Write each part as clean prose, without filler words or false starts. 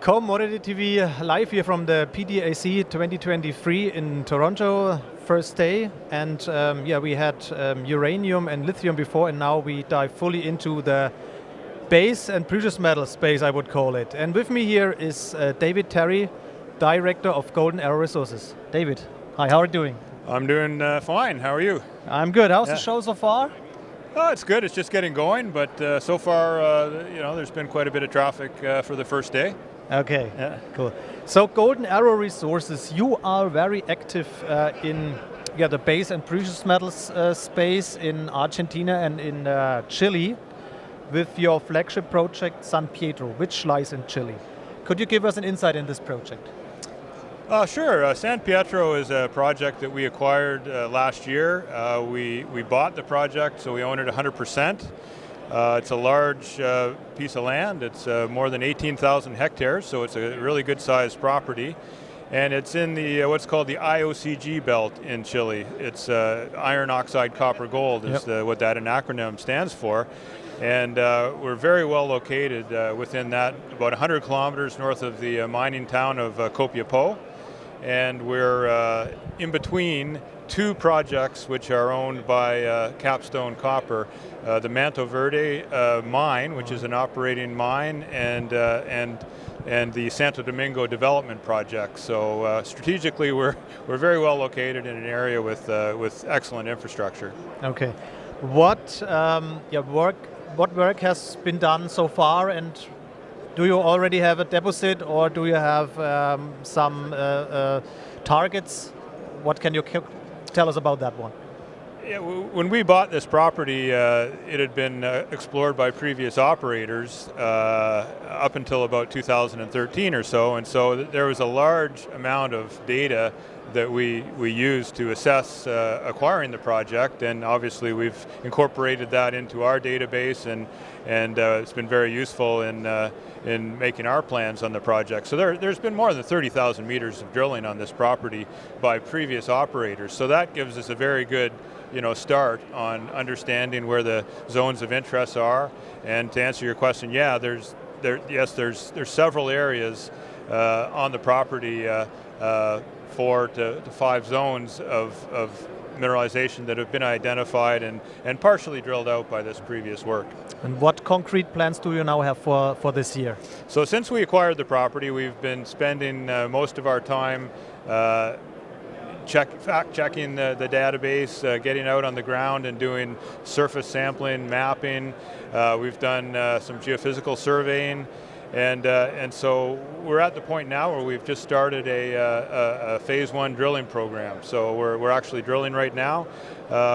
Commodity TV live here from the PDAC 2023 in Toronto, first day. And yeah, we had uranium and lithium before, and now we dive fully into the base and precious metal space, I would call it. And with me here is David Terry, Director of Golden Arrow Resources. David, hi, how are you doing? I'm doing fine. How are you? I'm good. How's the show so far? Oh, it's good. It's just getting going, but so far, you know, there's been quite a bit of traffic for the first day. Okay, yeah, cool. So Golden Arrow Resources, you are very active in the base and precious metals space in Argentina and in Chile with your flagship project San Pedro, which lies in Chile. Could you give us an insight in this project? Sure. San Pedro is a project that we acquired last year. We bought the project, so we own it 100%. It's a large piece of land. It's more than 18,000 hectares, so it's a really good-sized property. And it's in the what's called the IOCG belt in Chile. It's iron oxide copper gold is what that acronym stands for. And we're very well located within that, about 100 kilometers north of the mining town of Copiapó. And we're in between two projects which are owned by Capstone Copper, the Manto Verde mine, which is an operating mine, and the Santo Domingo development project. So strategically, we're very well located in an area with excellent infrastructure. Okay, what work has been done so far, and do you already have a deposit, or do you have some targets? What can you tell us about that one? Yeah, when we bought this property, it had been explored by previous operators up until about 2013 or so, and so there was a large amount of data that we used to assess acquiring the project, and obviously we've incorporated that into our database, and it's been very useful in making our plans on the project. So there's been more than 30,000 meters of drilling on this property by previous operators, so that gives us a very good start on understanding where the zones of interest are. And to answer your question, yeah, there's several areas on the property, 4 to 5 zones of mineralization that have been identified and partially drilled out by this previous work. And what concrete plans do you now have for this year? So since we acquired the property, we've been spending most of our time fact-checking the database, getting out on the ground and doing surface sampling, mapping. We've done some geophysical surveying, and so we're at the point now where we've just started a phase 1 drilling program. So we're actually drilling right now.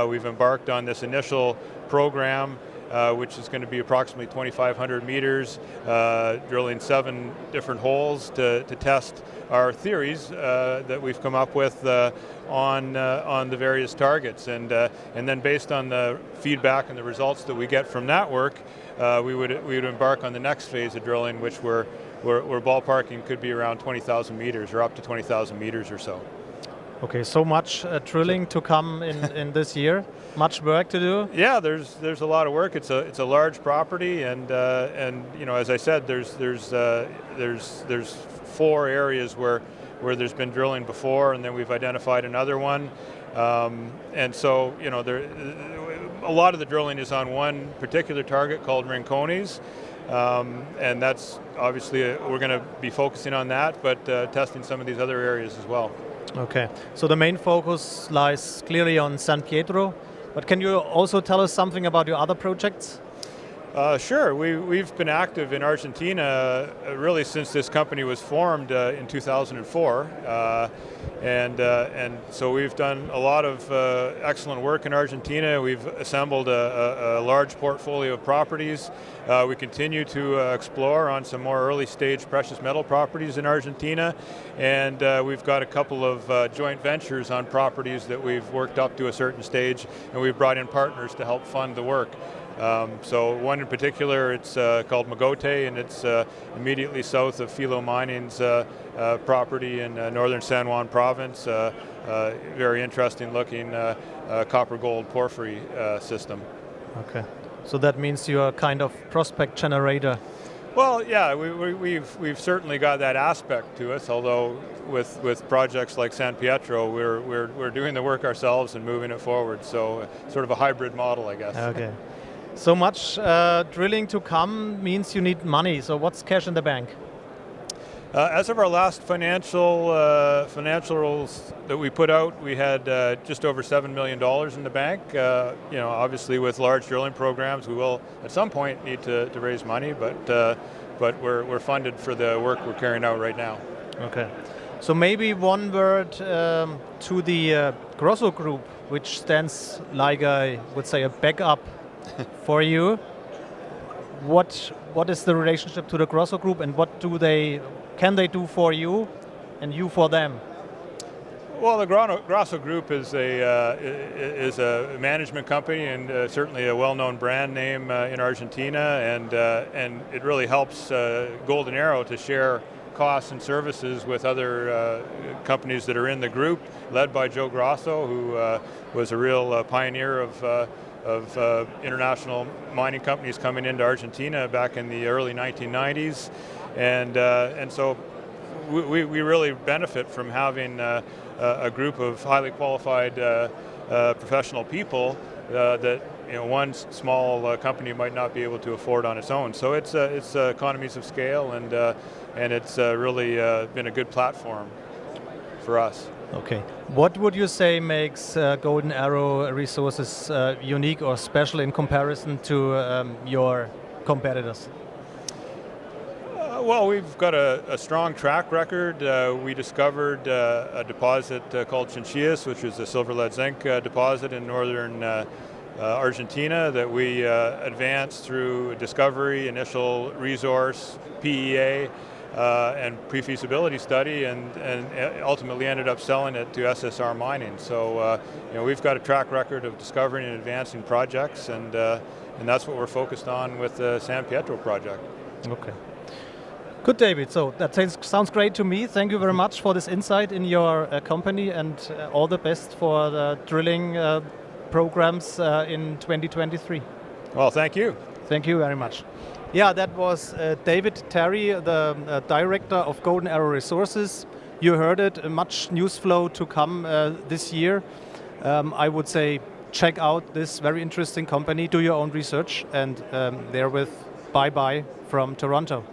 We've embarked on this initial program, which is going to be approximately 2,500 meters, drilling 7 different holes to test our theories that we've come up with on the various targets, and then based on the feedback and the results that we get from that work, we would embark on the next phase of drilling, which we're ballparking could be around 20,000 meters or up to 20,000 meters or so. Okay, so much drilling to come in this year. Much work to do. Yeah, there's a lot of work. It's a large property, and as I said, there's 4 areas where there's been drilling before, and then we've identified another one, and so a lot of the drilling is on one particular target called Rincones. And that's obviously we're going to be focusing on that, but testing some of these other areas as well. Okay, so the main focus lies clearly on San Pedro, but can you also tell us something about your other projects? Sure. We've been active in Argentina really since this company was formed in 2004, and so we've done a lot of excellent work in Argentina. We've assembled a large portfolio of properties. We continue to explore on some more early stage precious metal properties in Argentina, and we've got a couple of joint ventures on properties that we've worked up to a certain stage, and we've brought in partners to help fund the work. So one in particular, it's called Magote, and it's immediately south of Filo Mining's property in northern San Juan province. Very interesting looking copper gold porphyry system. Okay, so that means you're a kind of prospect generator. Well, yeah, we've certainly got that aspect to us. Although with projects like San Pietro, we're doing the work ourselves and moving it forward. So sort of a hybrid model, I guess. Okay. So much drilling to come means you need money. So what's cash in the bank? As of our last financials that we put out, we had just over $7 million in the bank. Obviously with large drilling programs, we will at some point need to raise money, but we're funded for the work we're carrying out right now. Okay. So maybe one word to the Grosso Group, which stands like I would say a backup for you. What is the relationship to the Grosso Group, and what can they do for you and you for them? Well, the Grosso Group is a management company and certainly a well-known brand name in Argentina, and it really helps Golden Arrow to share costs and services with other companies that are in the group, led by Joe Grosso, who was a real pioneer of international mining companies coming into Argentina back in the early 1990s. And so we really benefit from having a group of highly qualified professional people that one small company might not be able to afford on its own. So it's economies of scale, and it's really been a good platform for us. Okay. What would you say makes Golden Arrow Resources unique or special in comparison to your competitors? Well, we've got a strong track record. We discovered a deposit called Chinchillas, which is a silver lead zinc deposit in northern Argentina that we advanced through discovery, initial resource, PEA, and pre-feasibility study, and ultimately ended up selling it to SSR Mining. So we've got a track record of discovering and advancing projects, and that's what we're focused on with the San Pietro project. Okay. Good, David. So that sounds great to me. Thank you very much for this insight in your company, and all the best for the drilling programs in 2023. Well, thank you. Thank you very much. Yeah, that was David Terry, the director of Golden Arrow Resources. You heard it, much news flow to come this year. I would say check out this very interesting company, do your own research, and therewith, bye-bye from Toronto.